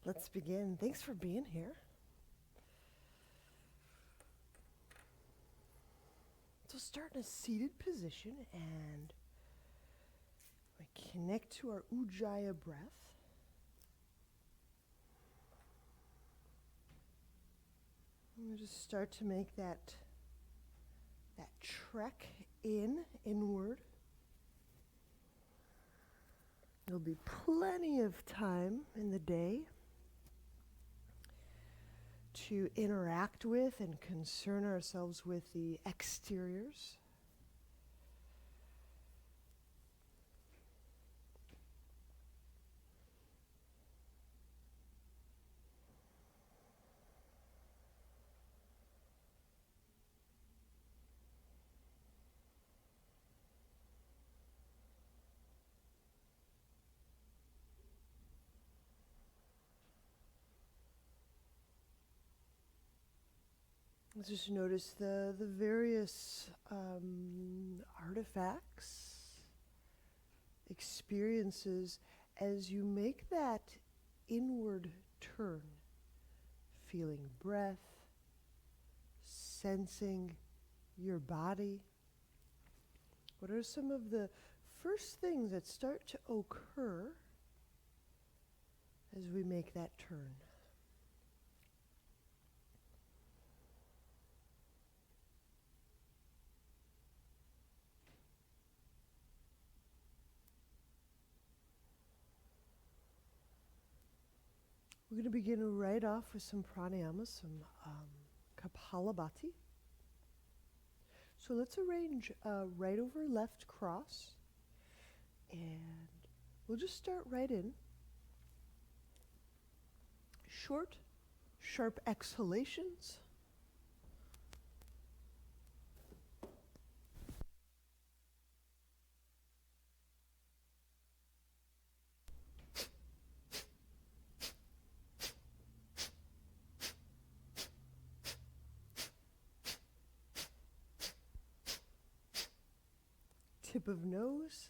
Let's begin. Thanks for being here. So start in a seated position and we connect to our Ujjayi breath. And we just start to make that trek inward. There'll be plenty of time in the day to interact with and concern ourselves with the exteriors. Let's just notice the various artifacts, experiences as you make that inward turn, feeling breath, sensing your body. What are some of the first things that start to occur as we make that turn? We're going to begin right off with some pranayama, some Kapalabhati. So let's arrange right over left cross, and we'll just start right in. Short, sharp exhalations. Tip of nose,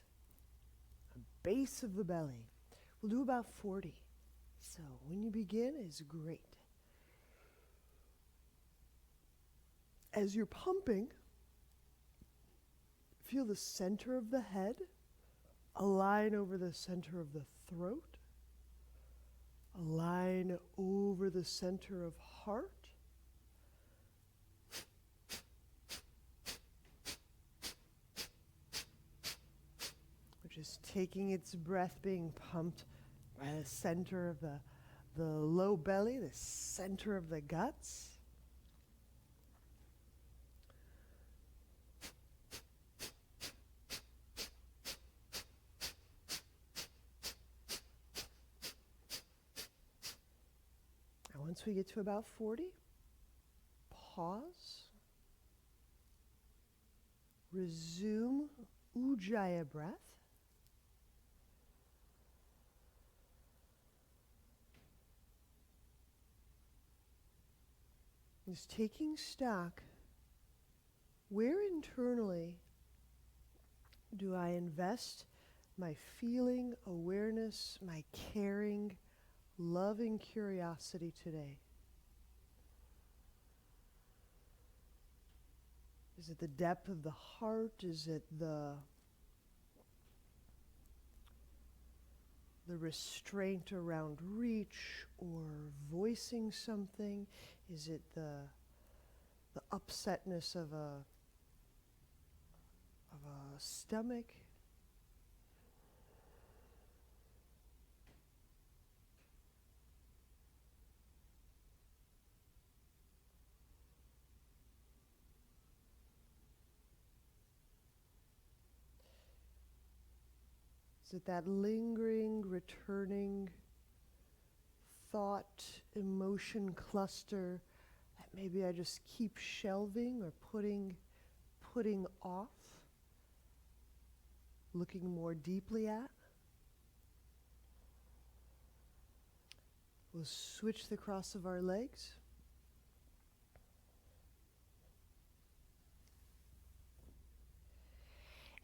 base of the belly. We'll do about 40. So when you begin is great. As you're pumping, feel the center of the head align over the center of the throat, align over the center of heart. Just taking its breath being pumped by the center of the low belly, the center of the guts. And once we get to about 40, pause. Resume Ujjayi breath. Is taking stock, where internally do I invest my feeling, awareness, my caring, loving curiosity today? Is it the depth of the heart? Is it the restraint around reach or voicing something? Is it the upsetness of a stomach? Is it that lingering, returning thought, emotion cluster that maybe I just keep shelving or putting off, looking more deeply at? We'll switch the cross of our legs.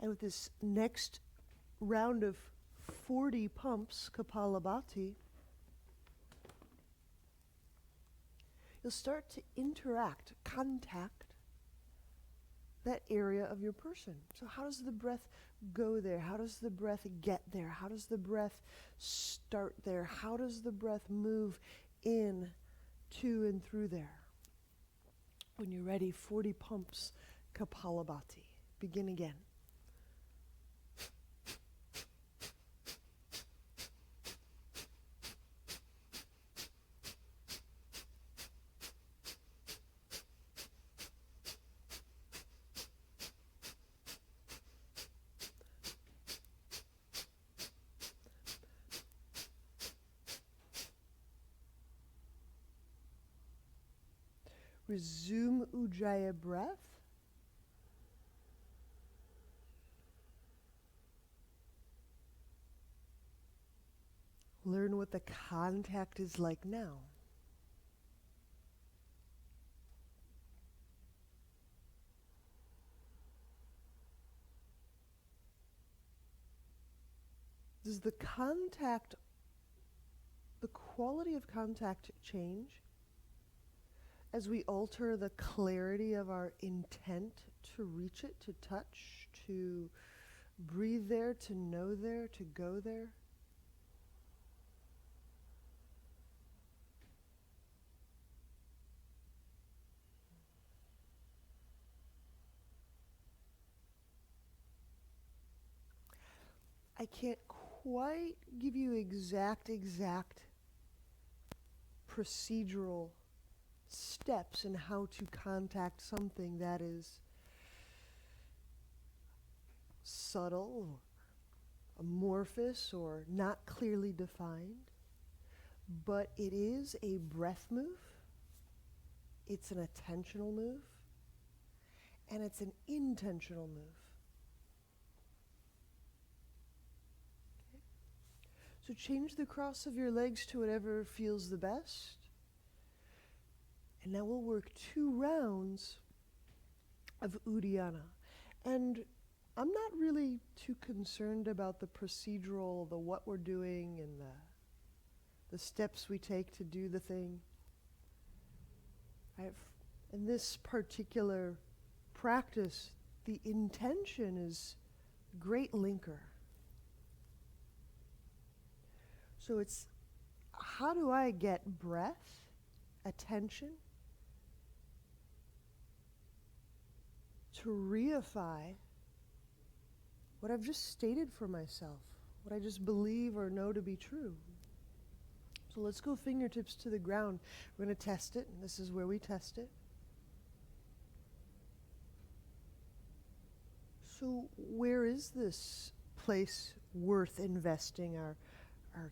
And with this next round of 40 pumps, Kapalabhati, you'll start to interact, contact that area of your person. So how does the breath go there? How does the breath get there? How does the breath start there? How does the breath move in, to, and through there? When you're ready, 40 pumps, Kapalabhati. Begin again. Resume Ujjayi breath. Learn what the contact is like now. Does the contact, the quality of contact change as we alter the clarity of our intent to reach it, to touch, to breathe there, to know there, to go there? I can't quite give you exact procedural steps in how to contact something that is subtle, or amorphous, or not clearly defined, but it is a breath move, it's an attentional move, and it's an intentional move. Okay? So change the cross of your legs to whatever feels the best. And now we'll work 2 rounds of Uddiyana. And I'm not really too concerned about the procedural, the what we're doing, and the steps we take to do the thing. In this particular practice, the intention is great linker. So it's, how do I get breath, attention, to reify what I've just stated for myself, what I just believe or know to be true. So let's go fingertips to the ground. We're going to test it, and this is where we test it. So where is this place worth investing our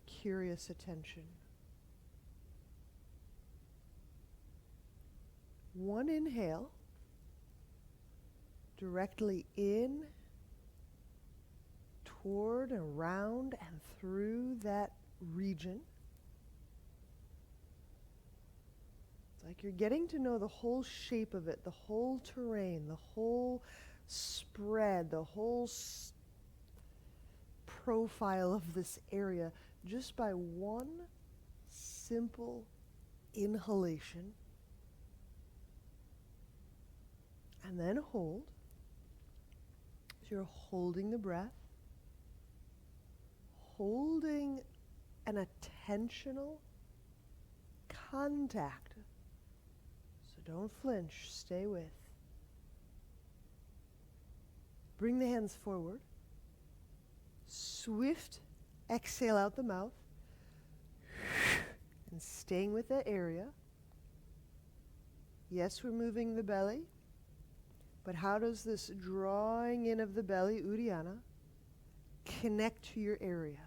curious attention? One inhale, directly in, toward, around, and through that region. It's like you're getting to know the whole shape of it, the whole terrain, the whole spread, the whole profile of this area, just by one simple inhalation. And then hold. So you're holding the breath, holding an attentional contact. So don't flinch, stay with. Bring the hands forward. Swift exhale out the mouth. And staying with that area. Yes, we're moving the belly. But how does this drawing in of the belly, Uddiyana, connect to your area?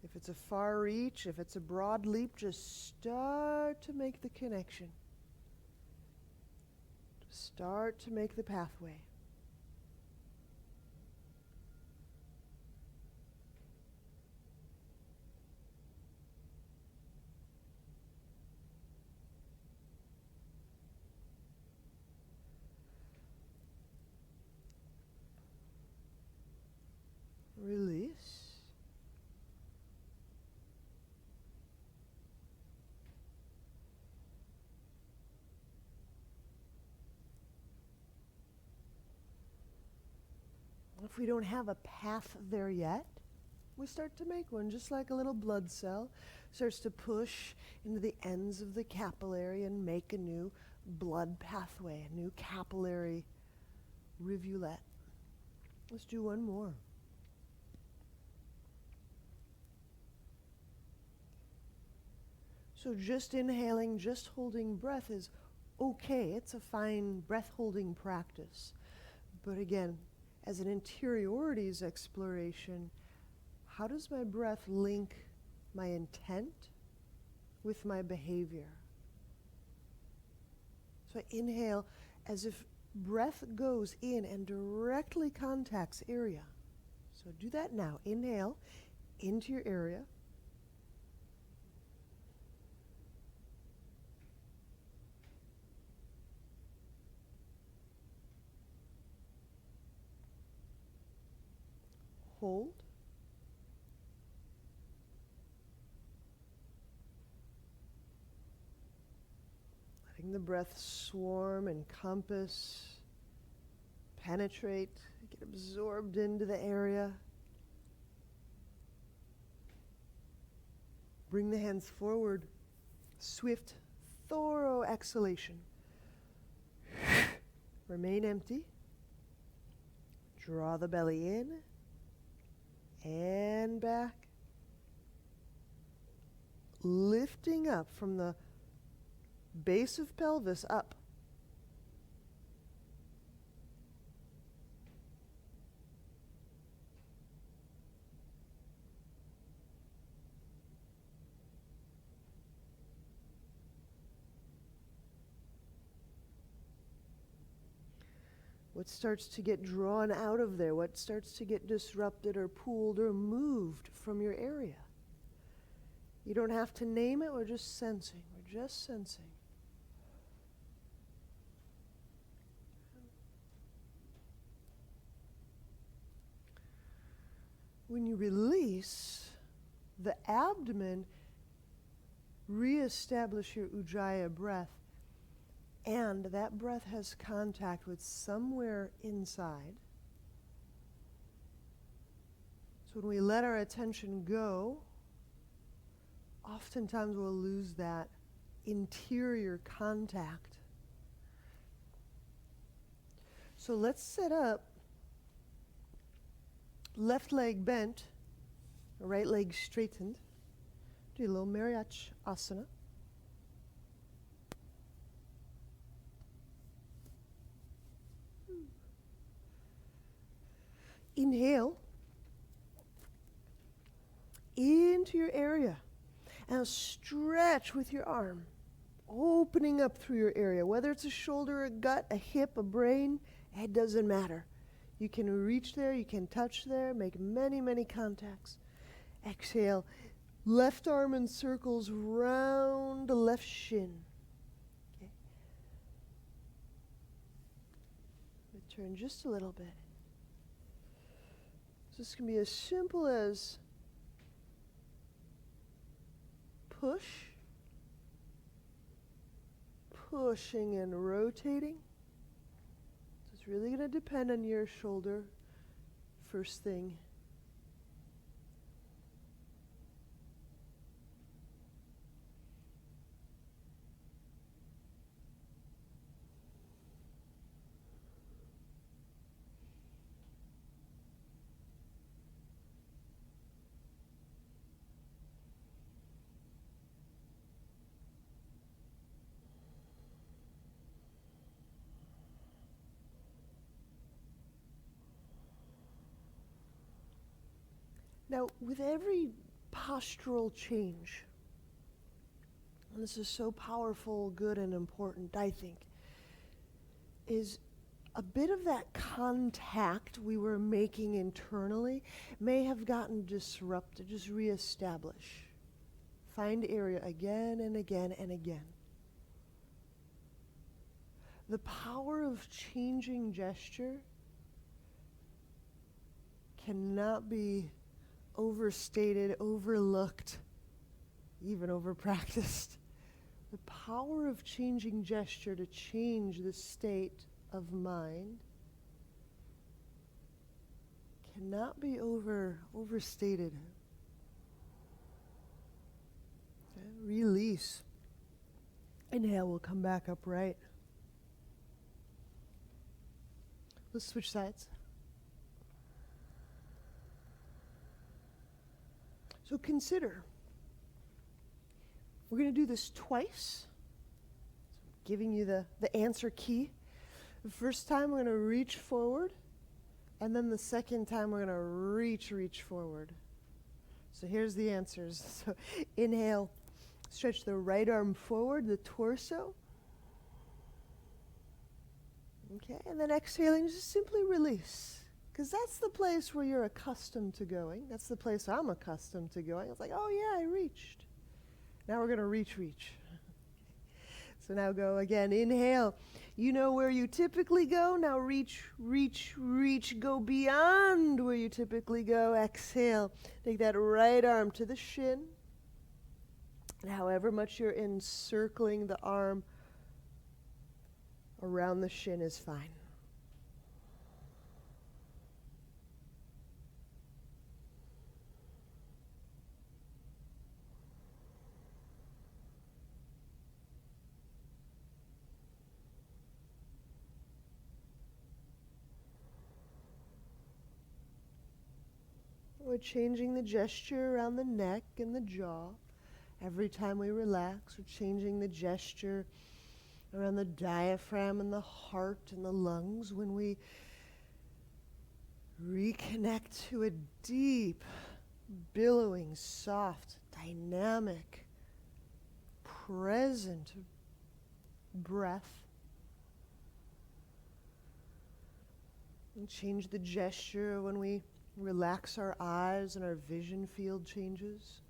If it's a far reach, if it's a broad leap, just start to make the connection. Start to make the pathway. Release. If we don't have a path there yet, we start to make one, just like a little blood cell starts to push into the ends of the capillary and make a new blood pathway, a new capillary rivulet. Let's do one more. So just inhaling, just holding breath is okay. It's a fine breath holding practice. But again, as an interiorities exploration, how does my breath link my intent with my behavior? So I inhale as if breath goes in and directly contacts area. So do that now. Inhale into your area. Hold. Letting the breath swarm, encompass, penetrate, get absorbed into the area. Bring the hands forward. Swift, thorough exhalation. Remain empty. Draw the belly in and back. Lifting up from the base of pelvis up. What starts to get drawn out of there? What starts to get disrupted or pulled or moved from your area? You don't have to name it, we're just sensing. We're just sensing. When you release the abdomen, reestablish your Ujjayi breath, and that breath has contact with somewhere inside. So when we let our attention go, oftentimes we'll lose that interior contact. So let's set up left leg bent, right leg straightened. Do a little Mariach asana. Inhale into your area and stretch with your arm, opening up through your area, whether it's a shoulder, a gut, a hip, a brain, it doesn't matter. You can reach there, you can touch there, make many, many contacts. Exhale, left arm in circles round the left shin. Okay. Return just a little bit. So this can be as simple as push, pushing and rotating. So it's really going to depend on your shoulder first thing. Now, with every postural change, and this is so powerful, good, and important, I think, is a bit of that contact we were making internally may have gotten disrupted. Just reestablish. Find area again and again and again. The power of changing gesture cannot be overstated, overlooked, even overpracticed. The power of changing gesture to change the state of mind cannot be overstated. Okay, release. Inhale, we'll come back upright. Let's switch sides. So consider, we're going to do this twice. So giving you the answer key. The first time we're going to reach forward, and then the second time we're going to reach forward. So here's the answers. So inhale, stretch the right arm forward, the torso. Okay, and then exhaling, just simply release. Because that's the place where you're accustomed to going. That's the place I'm accustomed to going. It's like, oh yeah, I reached. Now we're going to reach. So now go again. Inhale. You know where you typically go. Now reach. Go beyond where you typically go. Exhale. Take that right arm to the shin. And however much you're encircling the arm around the shin is fine. We're changing the gesture around the neck and the jaw. Every time we relax, we're changing the gesture around the diaphragm and the heart and the lungs when we reconnect to a deep, billowing, soft, dynamic, present breath. And change the gesture when we relax our eyes and our vision field changes.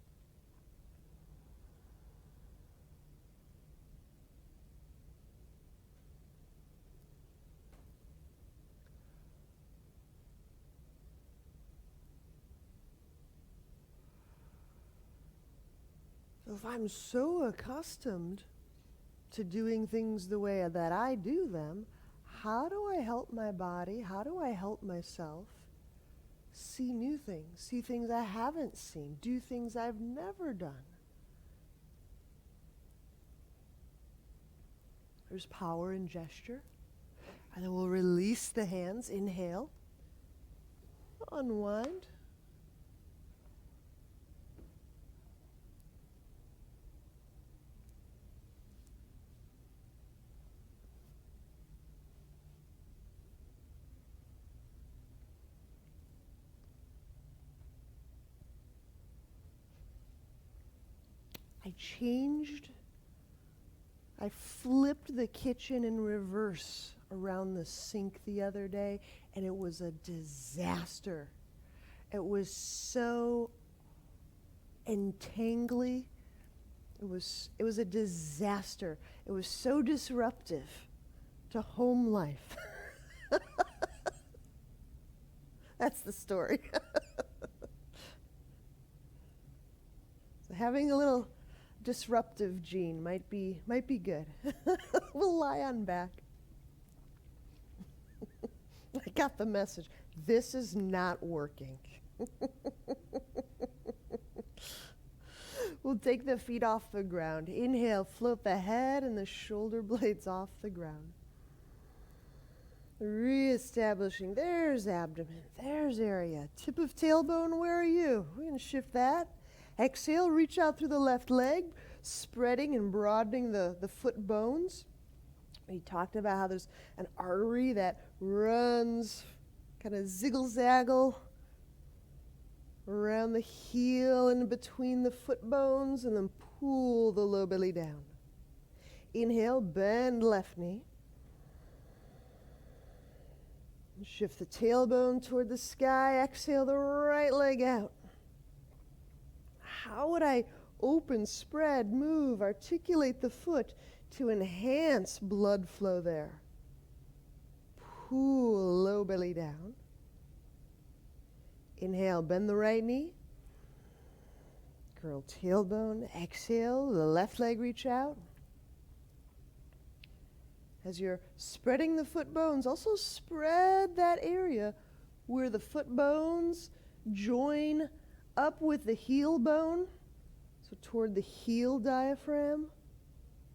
So if I'm so accustomed to doing things the way that I do them, how do I help my body? How do I help myself see new things, see things I haven't seen, do things I've never done? There's power in gesture. And then we'll release the hands. Inhale. Unwind. I flipped the kitchen in reverse around the sink the other day, and it was a disaster. It was so entangly. It was a disaster. It was so disruptive to home life. That's the story. So having a little disruptive gene might be good. We'll lie on back. I got the message. This is not working. We'll take the feet off the ground. Inhale, float the head and the shoulder blades off the ground. Reestablishing. There's abdomen. There's area. Tip of tailbone, where are you? We're going to shift that. Exhale, reach out through the left leg, spreading and broadening the foot bones. We talked about how there's an artery that runs kind of ziggle-zaggle around the heel and between the foot bones, and then pull the low belly down. Inhale, bend left knee. Shift the tailbone toward the sky. Exhale the right leg out. How would I open, spread, move, articulate the foot to enhance blood flow there? Pull low belly down. Inhale, bend the right knee. Curl tailbone. Exhale, the left leg reach out. As you're spreading the foot bones, also spread that area where the foot bones join up with the heel bone, so toward the heel diaphragm.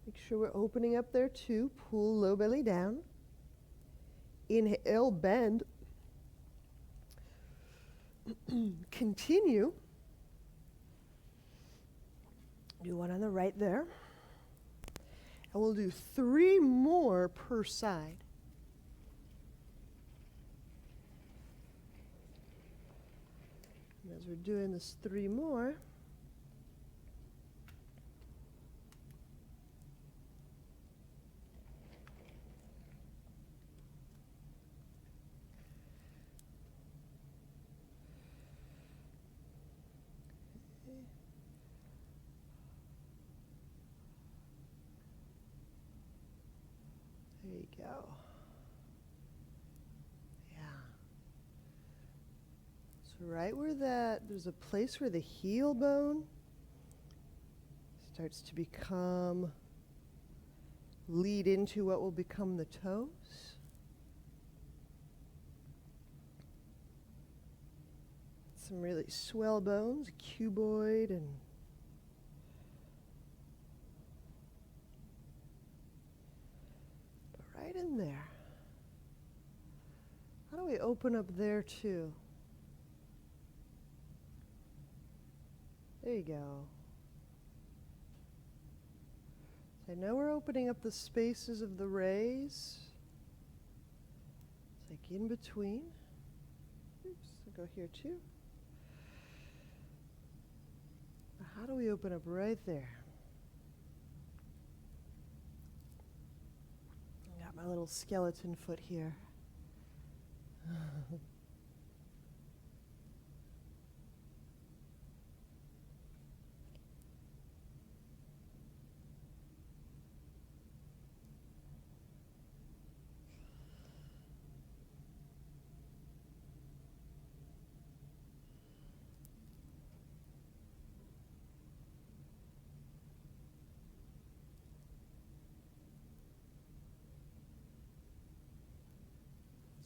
Make sure we're opening up there too. Pull low belly down. Inhale, bend. Continue. Do one on the right there. And we'll do 3 more per side. And as we're doing this 3 more, there you go. Yeah. So right where there's a place where the heel bone starts to lead into what will become the toes. Some really swell bones, cuboid and right in there. How do we open up there too? There you go. So now we're opening up the spaces of the rays. It's like in between. Oops, I'll go here too. How do we open up right there? Got my little skeleton foot here.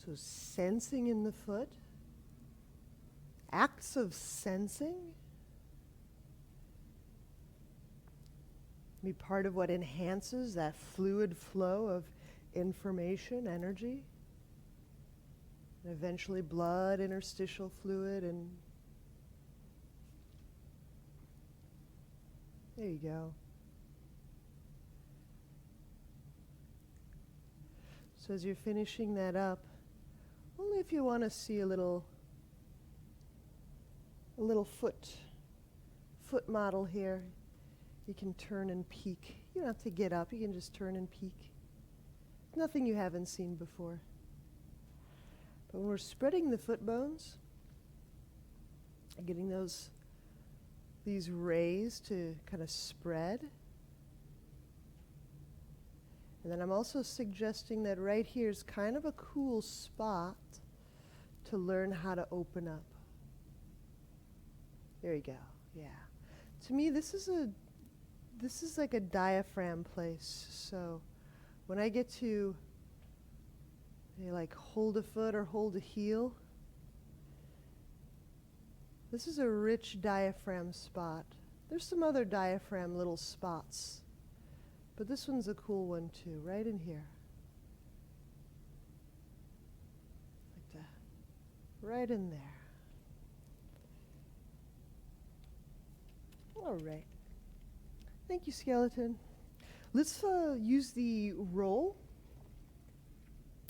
So sensing in the foot, acts of sensing, be part of what enhances that fluid flow of information, energy, and eventually blood, interstitial fluid, and there you go. So as you're finishing that up, only if you want to see a little foot model here, you can turn and peek. You don't have to get up, you can just turn and peek. Nothing you haven't seen before. But when we're spreading the foot bones, and getting these rays to kind of spread, and then I'm also suggesting that right here is kind of a cool spot to learn how to open up. There you go. Yeah. To me, this is like a diaphragm place. So when I get to like hold a foot or hold a heel, this is a rich diaphragm spot. There's some other diaphragm little spots, but this one's a cool one too, right in here. Like that. Right in there. All right. Thank you, skeleton. Let's use the roll.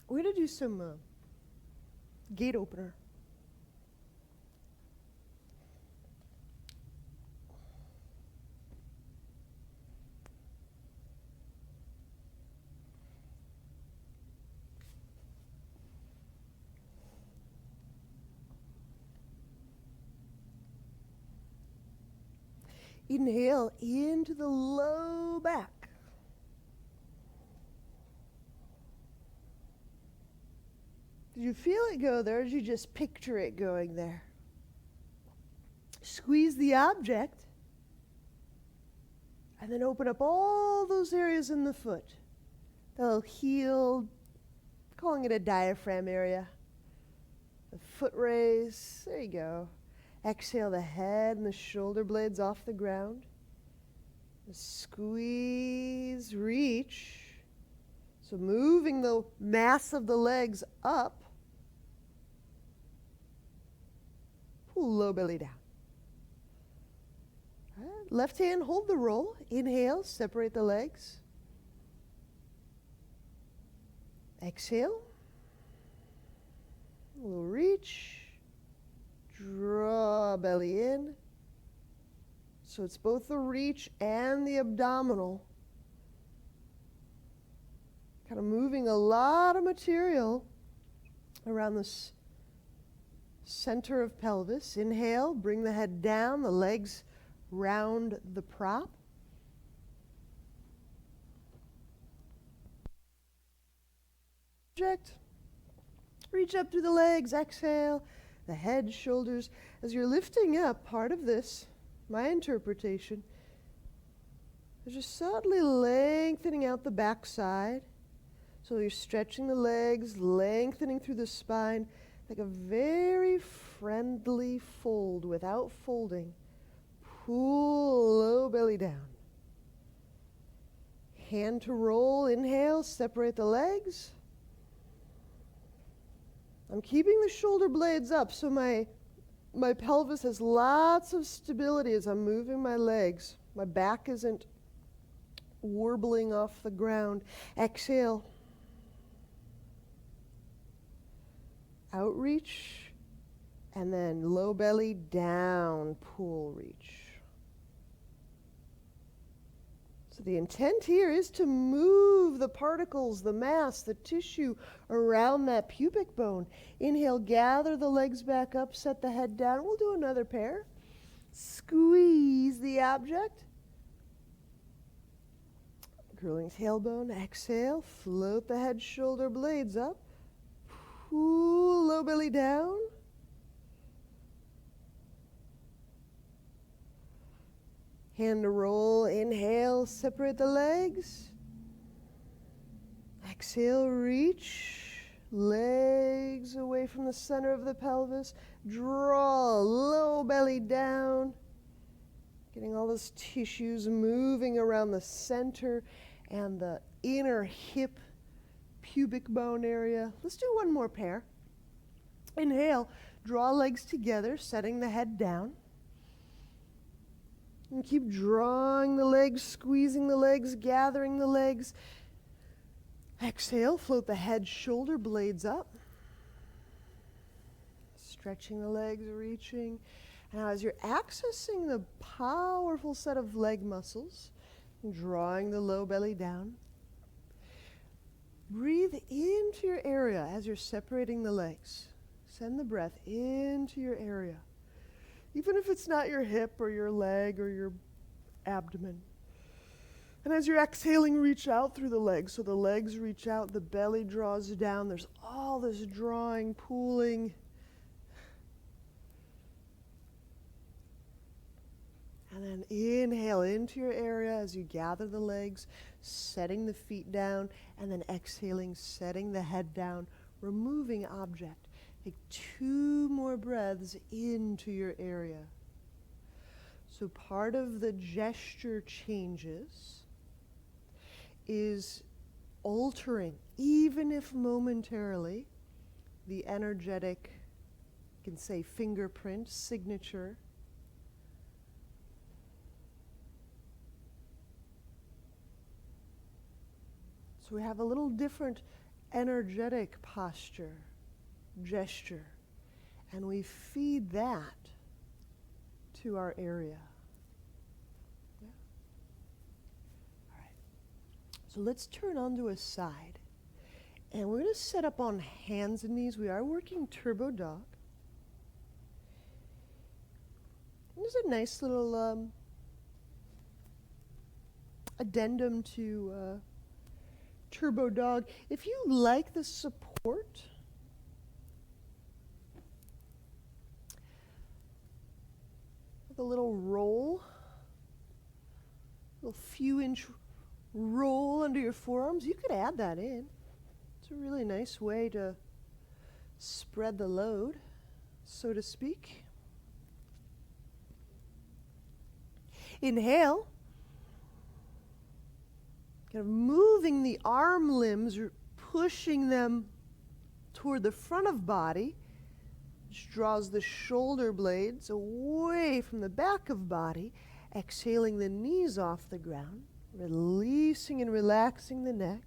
We're going to do some gate opener. Inhale into the low back. Did you feel it go there, or did you just picture it going there? Squeeze the object, and then open up all those areas in the foot. The heel, calling it a diaphragm area. The foot raise. There you go. Exhale the head and the shoulder blades off the ground. Squeeze, reach. So moving the mass of the legs up. Pull low belly down. All right. Left hand, hold the roll. Inhale, separate the legs. Exhale. A little reach. Draw belly in. So it's both the reach and the abdominal. Kind of moving a lot of material around the center of pelvis. Inhale, bring the head down, the legs round the prop. Reach up through the legs, exhale, the head, shoulders. As you're lifting up, part of this, my interpretation, is just subtly lengthening out the backside. So you're stretching the legs, lengthening through the spine, like a very friendly fold without folding. Pull low belly down. Hand to roll, inhale, separate the legs. I'm keeping the shoulder blades up so my pelvis has lots of stability as I'm moving my legs. My back isn't warbling off the ground. Exhale. Outreach. And then low belly down, pull, reach. So the intent here is to move the particles, the mass, the tissue around that pubic bone. Inhale, gather the legs back up, set the head down. We'll do another pair. Squeeze the object. Curling tailbone, exhale, float the head, shoulder blades up. Pull low belly down. Hand to roll, inhale, separate the legs. Exhale, reach, legs away from the center of the pelvis. Draw, low belly down. Getting all those tissues moving around the center and the inner hip pubic bone area. Let's do one more pair. Inhale, draw legs together, setting the head down. And keep drawing the legs, squeezing the legs, gathering the legs. Exhale, float the head, shoulder blades up. Stretching the legs, reaching. Now as you're accessing the powerful set of leg muscles, drawing the low belly down, breathe into your area as you're separating the legs. Send the breath into your area. Even if it's not your hip or your leg or your abdomen. And as you're exhaling, reach out through the legs. So the legs reach out, the belly draws down. There's all this drawing, pulling. And then inhale into your area as you gather the legs, setting the feet down, and then exhaling, setting the head down, removing object. Take 2 more breaths into your area. So part of the gesture changes is altering, even if momentarily, the energetic, you can say fingerprint, signature. So we have a little different energetic posture, gesture, and we feed that to our area. Yeah. All right. So let's turn onto a side, and we're going to set up on hands and knees. We are working turbo dog. And there's a nice little addendum to turbo dog. If you like the support, a little roll, little few inch roll under your forearms, you could add that in. It's a really nice way to spread the load, so to speak. Inhale. Kind of moving the arm limbs, pushing them toward the front of body, which draws the shoulder blades away from the back of body. Exhaling the knees off the ground, releasing and relaxing the neck.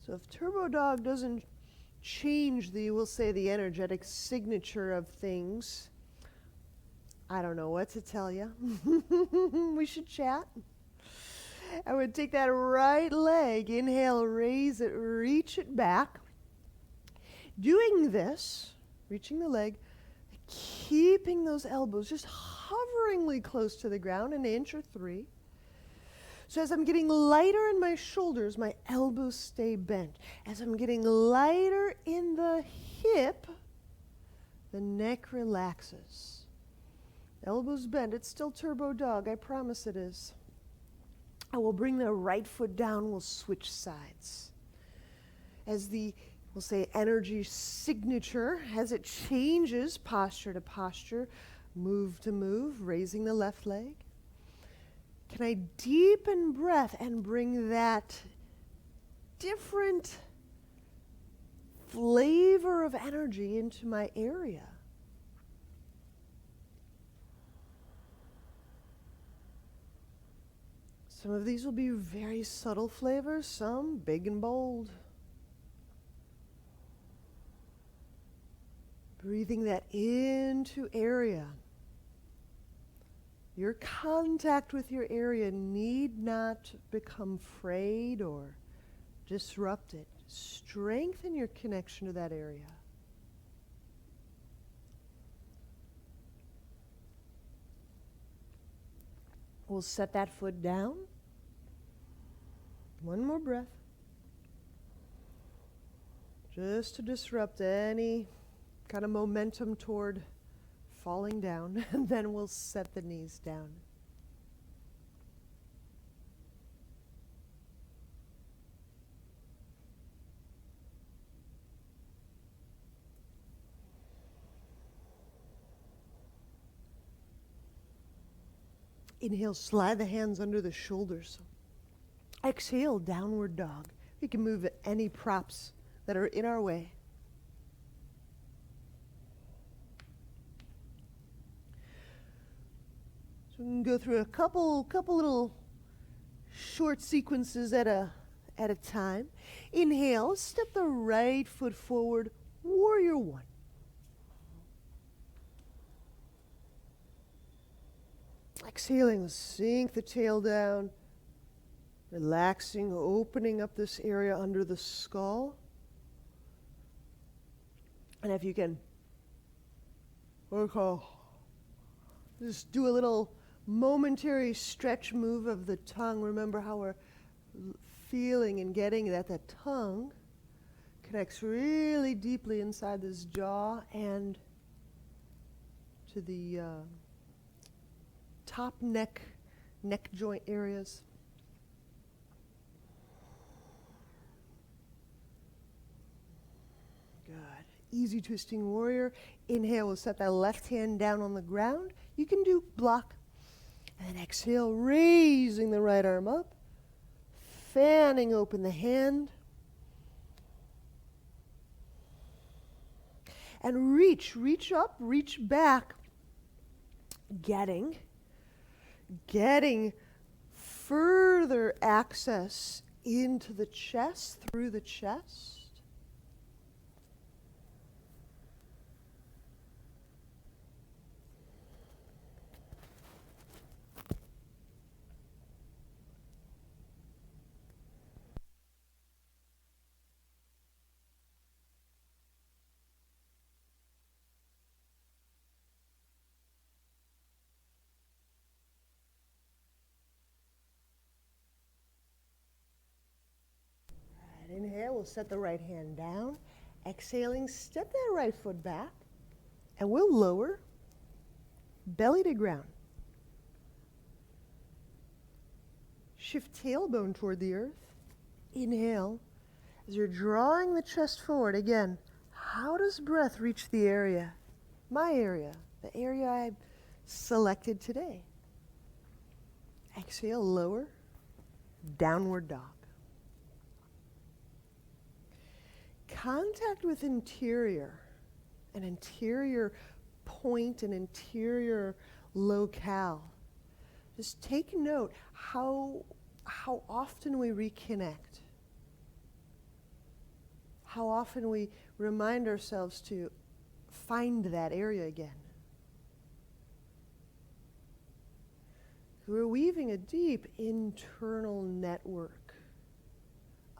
So if Turbo Dog doesn't change we'll say the energetic signature of things, I don't know what to tell you. We should chat. I would take that right leg, inhale, raise it, reach it back. Doing this, reaching the leg, keeping those elbows just hoveringly close to the ground, an inch or 3. So as I'm getting lighter in my shoulders, my elbows stay bent. As I'm getting lighter in the hip, the neck relaxes. Elbows bent. It's still Turbo Dog. I promise it is. I will bring the right foot down. We'll switch sides. As we'll say, energy signature, as it changes posture to posture, move to move, raising the left leg. Can I deepen breath and bring that different flavor of energy into my area? Some of these will be very subtle flavors, some big and bold. Breathing that into area. Your contact with your area need not become frayed or disrupted. Strengthen your connection to that area. We'll set that foot down. One more breath. Just to disrupt any kind of momentum toward falling down, and then we'll set the knees down. Inhale, slide the hands under the shoulders. Exhale, downward dog. We can move any props that are in our way. So we can go through a couple little short sequences at a time. Inhale, step the right foot forward, warrior 1. Exhaling, sink the tail down, relaxing, opening up this area under the skull. And if you can, just do a little momentary stretch move of the tongue. Remember how we're feeling and getting that the tongue connects really deeply inside this jaw and to the top neck joint areas. Good. Easy twisting warrior. Inhale, we'll set that left hand down on the ground. You can do block. And then exhale, raising the right arm up, fanning open the hand. And reach up, reach back, getting further access into the chest, through the chest. we'll set the right hand down. Exhaling, step that right foot back, and we'll lower, belly to ground. Shift tailbone toward the earth. Inhale. As you're drawing the chest forward, again, how does breath reach the area? My area, the area I selected today. Exhale, lower, downward dog. Contact with interior, an interior point, an interior locale. Just take note how often we reconnect, how often we remind ourselves to find that area again. We're weaving a deep internal network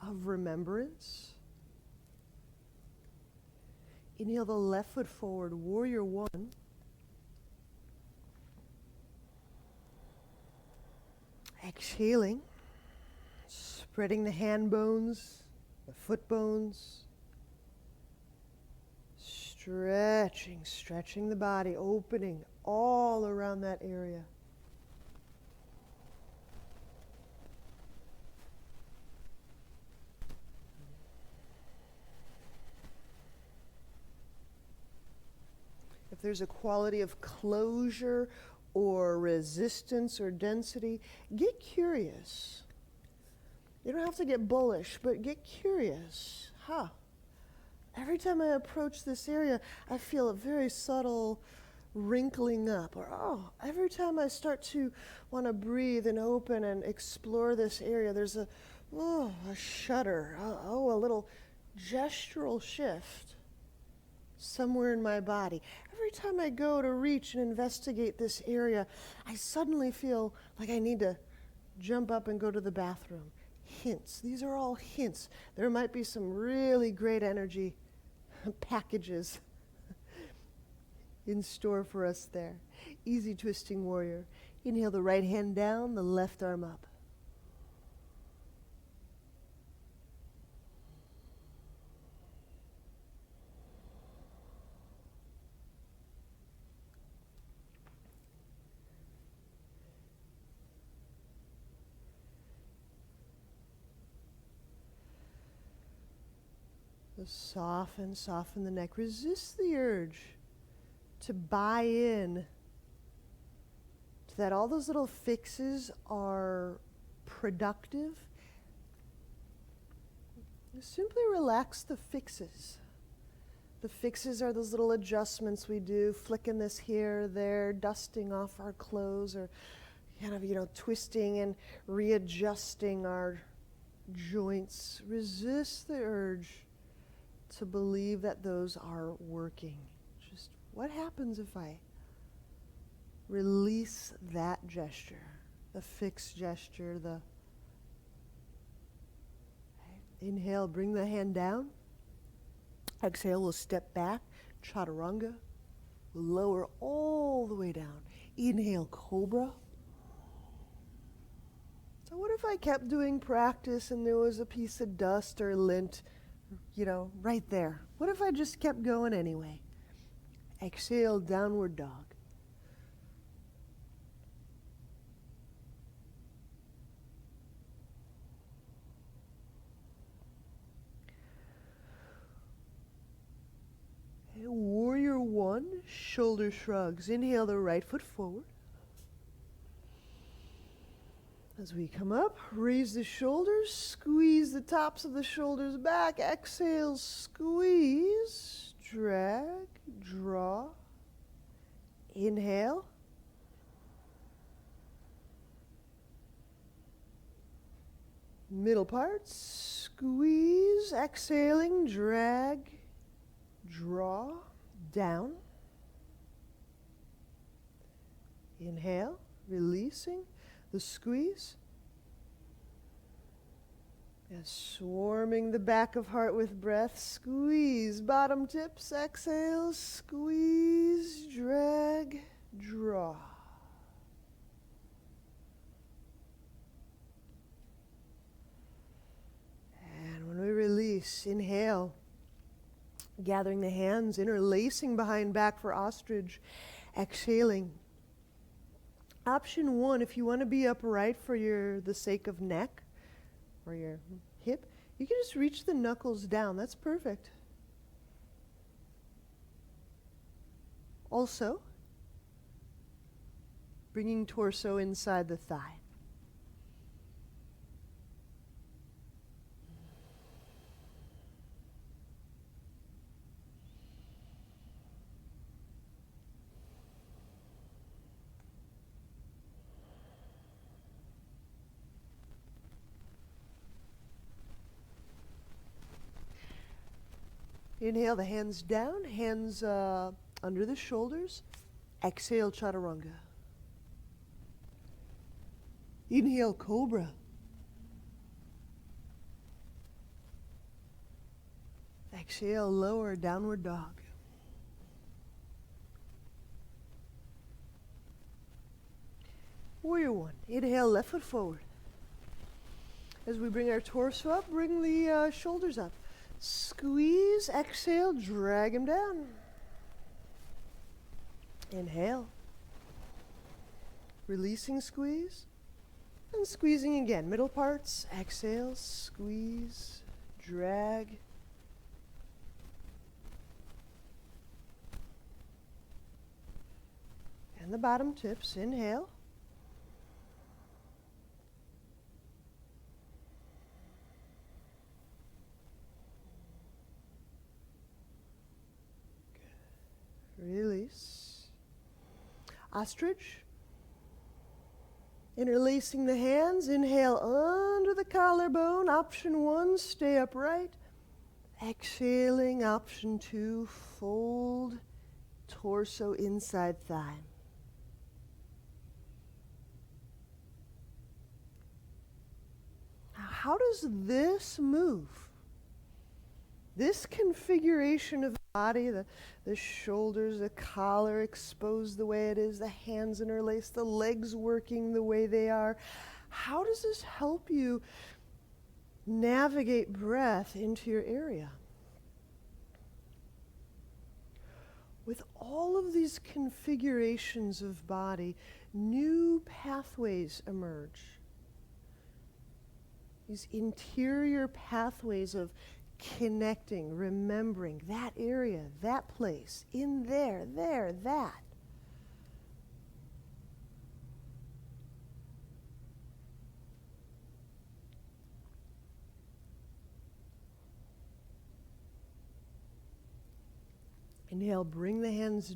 of remembrance. Inhale the left foot forward, warrior one. Exhaling, spreading the hand bones, the foot bones. Stretching the body, opening all around that area. If there's a quality of closure or resistance or density, get curious. You don't have to get bullish, but get curious. Every time I approach this area, I feel a very subtle wrinkling up. Or, every time I start to want to breathe and open and explore this area, there's a shudder, a little gestural shift somewhere in my body. Every time I go to reach and investigate this area, I suddenly feel like I need to jump up and go to the bathroom. Hints. These are all hints. There might be some really great energy packages in store for us there. Easy twisting warrior. Inhale the right hand down, the left arm up. Soften the neck. Resist the urge to buy in to that all those little fixes are productive. Simply relax the fixes. The fixes are those little adjustments we do, flicking this here, there, dusting off our clothes, or twisting and readjusting our joints. Resist the urge to believe that those are working. Just what happens if I release that gesture, the fixed gesture, Inhale, bring the hand down. Exhale, we'll step back, chaturanga. We'll lower all the way down. Inhale, cobra. So what if I kept doing practice and there was a piece of dust or lint right there? What if I just kept going anyway? Exhale, downward dog. And warrior one, shoulder shrugs. Inhale the right foot forward. As we come up, raise the shoulders, squeeze the tops of the shoulders back. Exhale, squeeze, drag, draw. Inhale. Middle part, squeeze, exhaling, drag, draw, down. Inhale, releasing the squeeze. Yes, swarming the back of heart with breath. Squeeze, bottom tips, exhale, squeeze, drag, draw. And when we release, release. Inhale. Gathering the hands, interlacing behind back for ostrich. Exhaling. Option 1, if you want to be upright for the sake of neck or your hip, you can just reach the knuckles down. That's perfect. Also, bringing torso inside the thigh. Inhale the hands down, hands under the shoulders. Exhale, chaturanga. Inhale, cobra. Exhale, lower, downward dog. Warrior 1. Inhale, left foot forward. As we bring our torso up, bring the shoulders up. Squeeze, exhale, drag him down. Inhale. Releasing squeeze. And squeezing again. Middle parts. Exhale, squeeze, drag. And the bottom tips. Inhale. Release. Ostrich. Interlacing the hands. Inhale under the collarbone. Option 1, stay upright. Exhaling. Option 2, fold torso inside thigh. Now, how does this move? This configuration of the body, the shoulders, the collar exposed the way it is, the hands interlaced, the legs working the way they are. How does this help you navigate breath into your area? With all of these configurations of body, new pathways emerge. These interior pathways of connecting, remembering that area, that place, in there, that. Inhale, bring the hands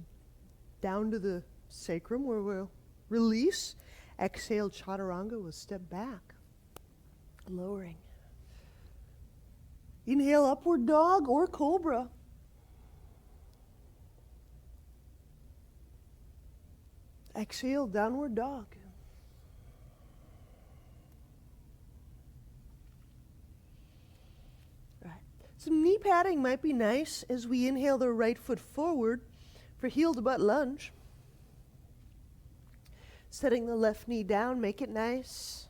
down to the sacrum where we'll release. Exhale, chaturanga, we'll step back, lowering. Inhale, upward dog or cobra. Exhale, downward dog. Right. Some knee padding might be nice as we inhale the right foot forward for heel to butt lunge. Setting the left knee down, make it nice.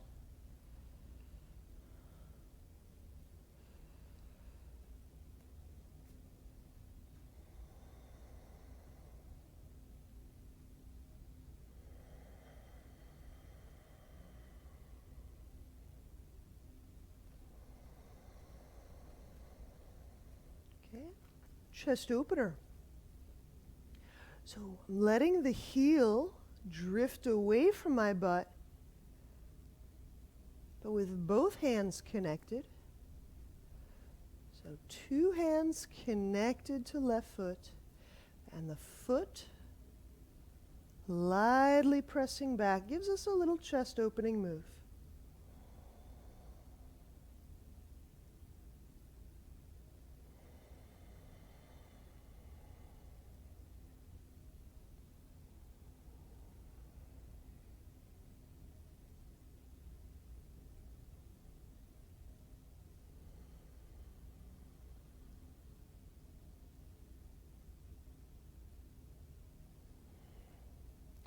Chest opener. So I'm letting the heel drift away from my butt, but with both hands connected. So 2 hands connected to left foot, and the foot lightly pressing back gives us a little chest opening move.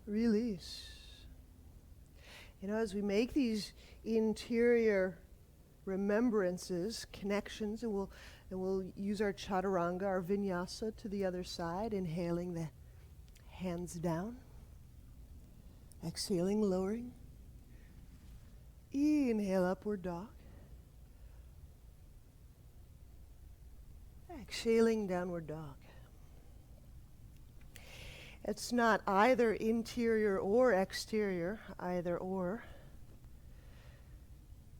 Release. You know, as we make these interior remembrances, connections, and we'll And we'll use our chaturanga, our vinyasa, to the other side, inhaling the hands down. Exhaling, lowering. Inhale, upward dog. Exhaling, downward dog. It's not either interior or exterior, either or.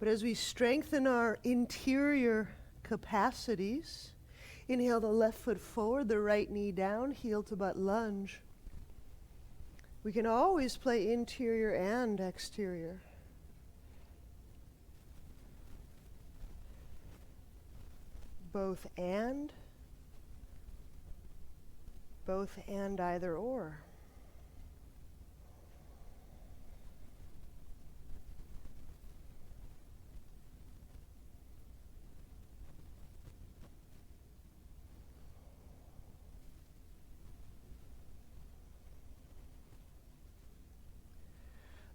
But as we strengthen our interior capacities, inhale the left foot forward, the right knee down, heel to butt lunge. We can always play interior and exterior. Both and either or.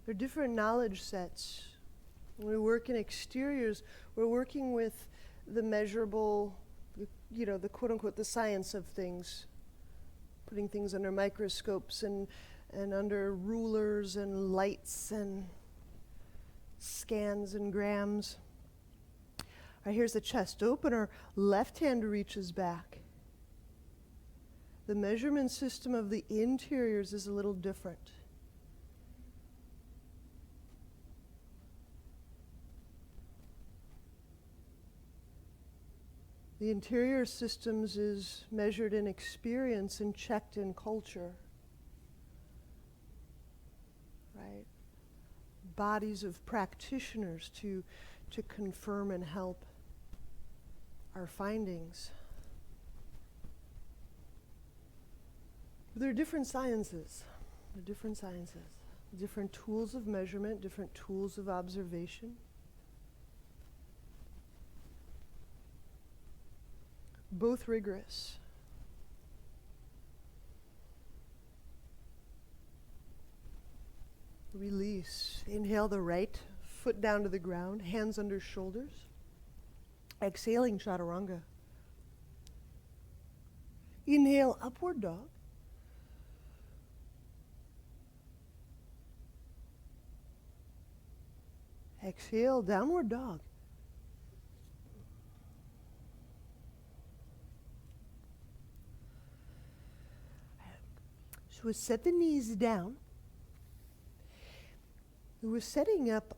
There are different knowledge sets. When we work in exteriors, we're working with the measurable, the quote-unquote, the science of things, putting things under microscopes and under rulers and lights and scans and grams. All right, here's the chest opener. Left hand reaches back. The measurement system of the interiors is a little different. The interior systems is measured in experience and checked in culture, right? Bodies of practitioners to confirm and help our findings. There are different sciences, different tools of measurement, different tools of observation. Both rigorous. Release. Inhale the right foot down to the ground, hands under shoulders. Exhaling, chaturanga. Inhale, upward dog. Exhale, downward dog. So we'll set the knees down. We're setting up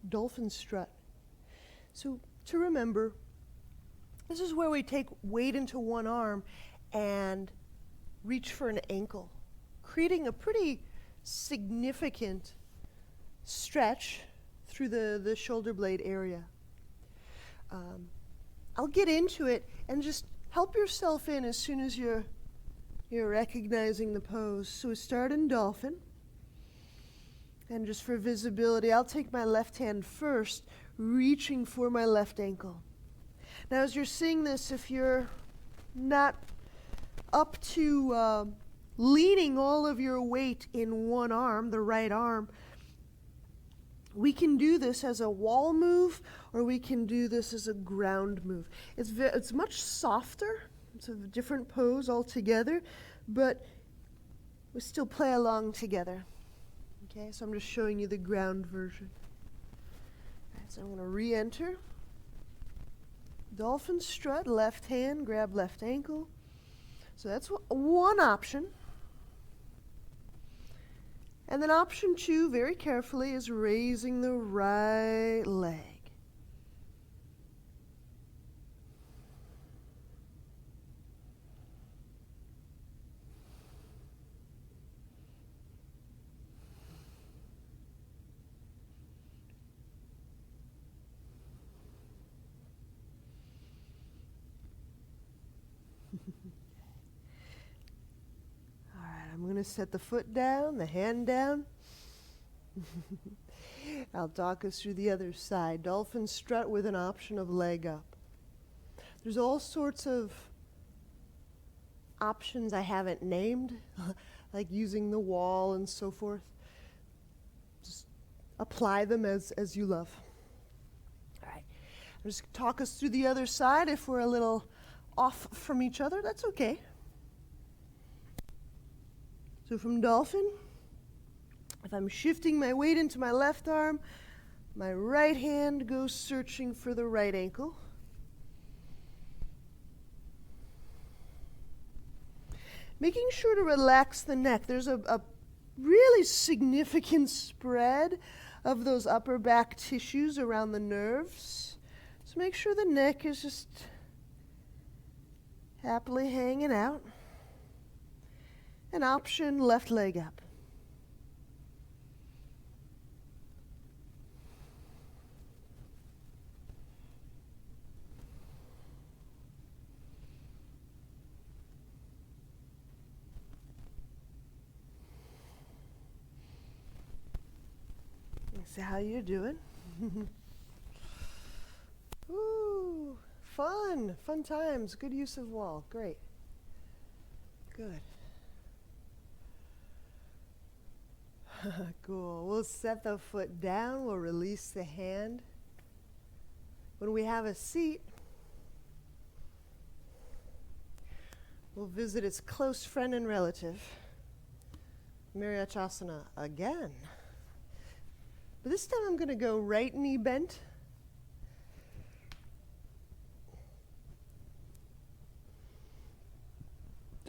Dolphin Strut. So to remember, this is where we take weight into one arm and reach for an ankle, creating a pretty significant stretch through the shoulder blade area. I'll get into it and just help yourself in as soon as you're recognizing the pose. So we start in Dolphin. And just for visibility, I'll take my left hand first, reaching for my left ankle. Now as you're seeing this, if you're not up to leaning all of your weight in one arm, the right arm, we can do this as a wall move, or we can do this as a ground move. It's much softer. It's a different pose altogether, but we still play along together. Okay, so I'm just showing you the ground version. All right, so I'm going to re-enter. Dolphin strut, left hand, grab left ankle. So that's one option. And then option 2, very carefully, is raising the right leg. I'm going to set the foot down, the hand down. I'll talk us through the other side. Dolphin strut with an option of leg up. There's all sorts of options I haven't named, like using the wall and so forth. Just apply them as you love. All right. Just talk us through the other side. If we're a little off from each other, that's okay. So from Dolphin, if I'm shifting my weight into my left arm, my right hand goes searching for the right ankle. Making sure to relax the neck. There's a really significant spread of those upper back tissues around the nerves. So make sure the neck is just happily hanging out. An option, left leg up. See how you're doing. Ooh, fun times. Good use of wall. Great. Good. Cool. We'll set the foot down. We'll release the hand. When we have a seat, we'll visit its close friend and relative, Mariyachasana again. But this time I'm going to go right knee bent.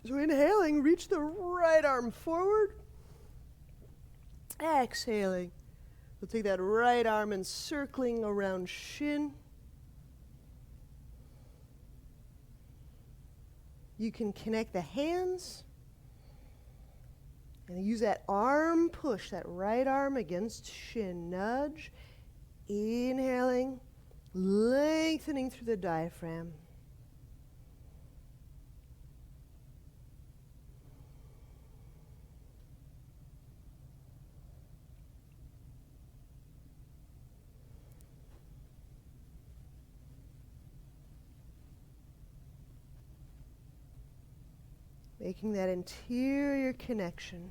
So inhaling, reach the right arm forward. Exhaling, we'll take that right arm and circling around shin. You can connect the hands and use that arm push, that right arm against shin. Nudge, inhaling, lengthening through the diaphragm. Making that interior connection.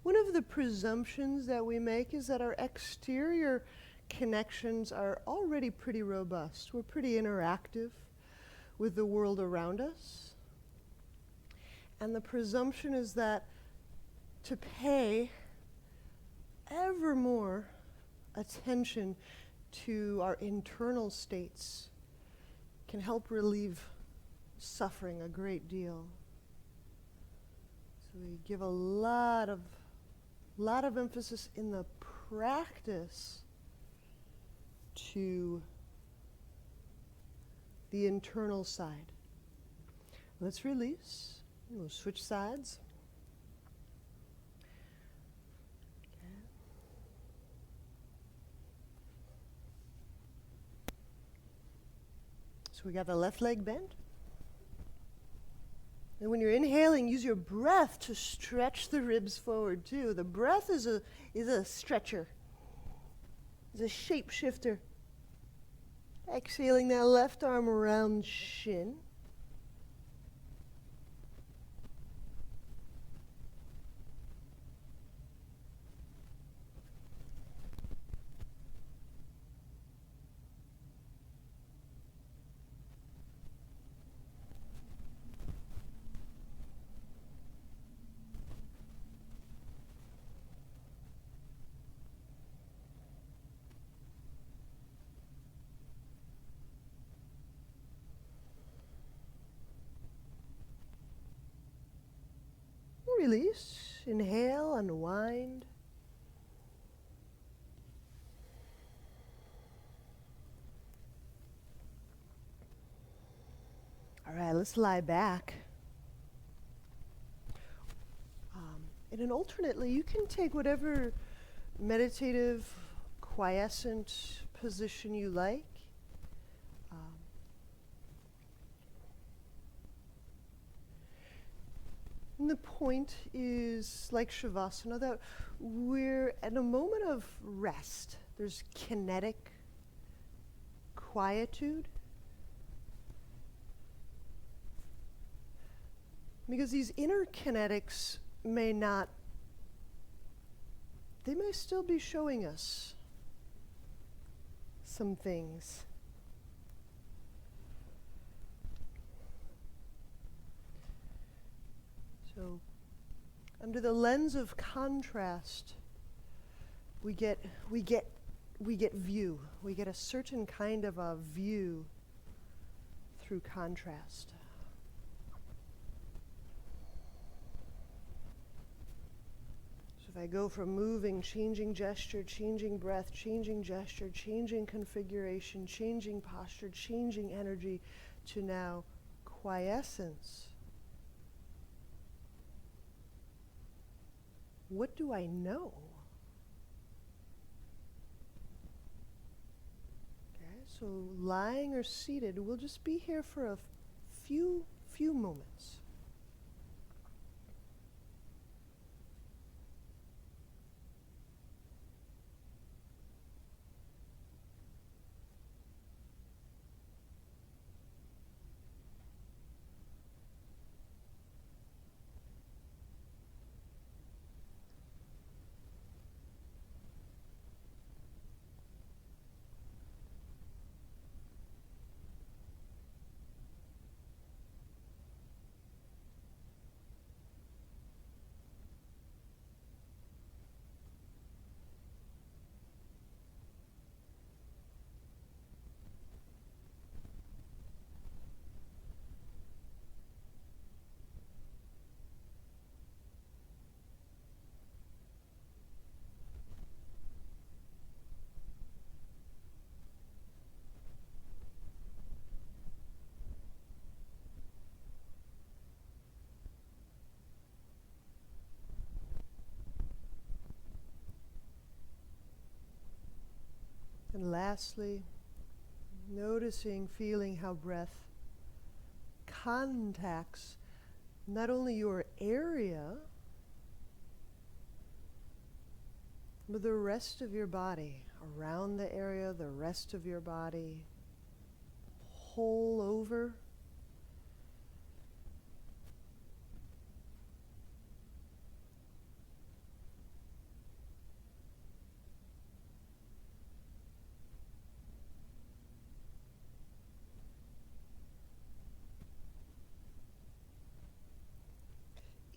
One of the presumptions that we make is that our exterior connections are already pretty robust. We're pretty interactive with the world around us. And the presumption is that to pay ever more attention to our internal states can help relieve suffering a great deal. So we give a lot of emphasis in the practice to the internal side. Let's release. We'll switch sides. Okay. So we got the left leg bent. And when you're inhaling, use your breath to stretch the ribs forward too. The breath is a stretcher. It's a shape shifter. Exhaling that left arm around shin. Release, inhale, unwind. All right, let's lie back. And then alternately, you can take whatever meditative, quiescent position you like. And the point is, like Shavasana, that we're at a moment of rest. There's kinetic quietude. Because these inner kinetics may still be showing us some things. So, under the lens of contrast, we get view. We get a certain kind of a view through contrast. So if I go from moving, changing gesture, changing breath, changing gesture, changing configuration, changing posture, changing energy, to now quiescence. What do I know? Okay, so lying or seated, we'll just be here for a few moments. And lastly, noticing, feeling how breath contacts not only your area, but the rest of your body, around the area, the rest of your body, whole over.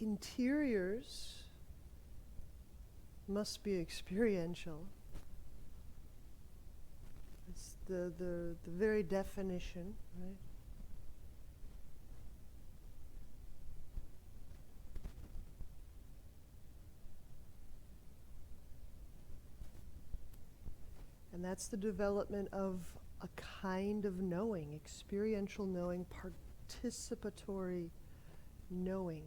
Interiors must be experiential. It's the very definition, right? And that's the development of a kind of knowing, experiential knowing, participatory knowing.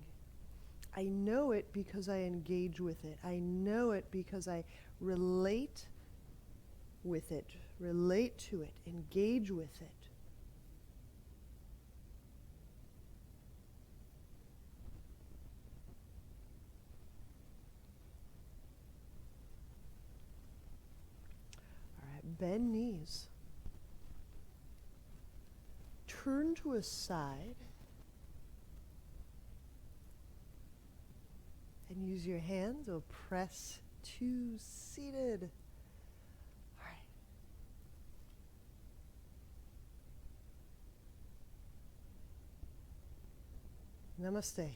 I know it because I engage with it. I know it because I relate with it, relate to it, engage with it. All right, bend knees. Turn to a side. And use your hands or press to seated. All right. Namaste.